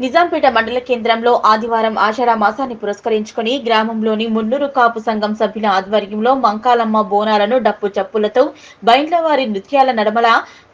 నిజాంపేట మండల కేంద్రంలో ఆదివారం ఆషాఢ మాసాన్ని పురస్కరించుకుని గ్రామంలోని మున్నూరు కాపు సంఘం సభ్యుల ఆధ్వర్యంలో మంకాలమ్మ బోనాలను డప్పు చప్పులతో బైండ్లవారి నృత్యాల నడమల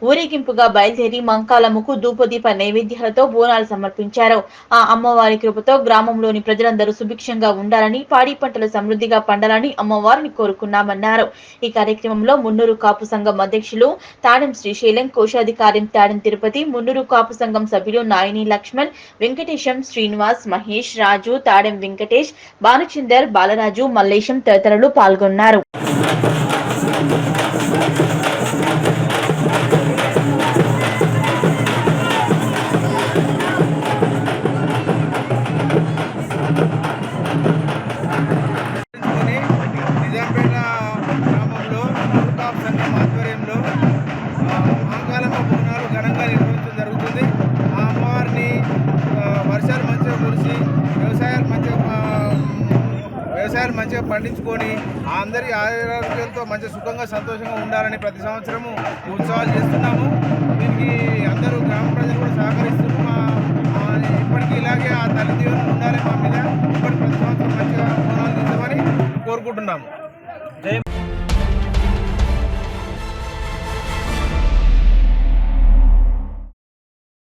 ఊరేగింపుగా బయలుదేరి మంకాలమ్మకు ధూపదీప నైవేద్యాలతో బోనాలు సమర్పించారు. ఆ అమ్మవారి కృపతో గ్రామంలోని ప్రజలందరూ సుభిక్షంగా ఉండాలని, పాడి పంటలు సమృద్ధిగా పండాలని అమ్మవారిని కోరుకున్నామన్నారు. ఈ కార్యక్రమంలో మున్నూరు కాపు సంఘం అధ్యక్షులు తాడెం శ్రీశైలం, కోశాధికారి తాడెం తిరుపతి, మున్నూరు కాపు సంఘం సభ్యులు నాయని లక్ష్మణ్, వెంకటేశం, శ్రీనివాస్, మహేష్, రాజు, తాడెం వెంకటేష్, భానుచందర్, బాలరాజు, మల్లేశం తదితరులు పాల్గొన్నారు. వ్యవసాయాలు మంచిగా పండించుకొని అందరి ఆరోగ్యంతో మంచిగా సుఖంగా సంతోషంగా ఉండాలని ప్రతి సంవత్సరము ఉత్సవాలు చేస్తున్నాము. దీనికి అందరూ గ్రామ ప్రజలు కూడా సహకరిస్తున్నాము. ఇప్పటికీ ఇలాగే ఆ తల్లి దీవెనలు ఉండాలి మా మీద. ఇప్పటి ప్రతి సంవత్సరం మంచిగా బోనాలు తీద్దామని కోరుకుంటున్నాము.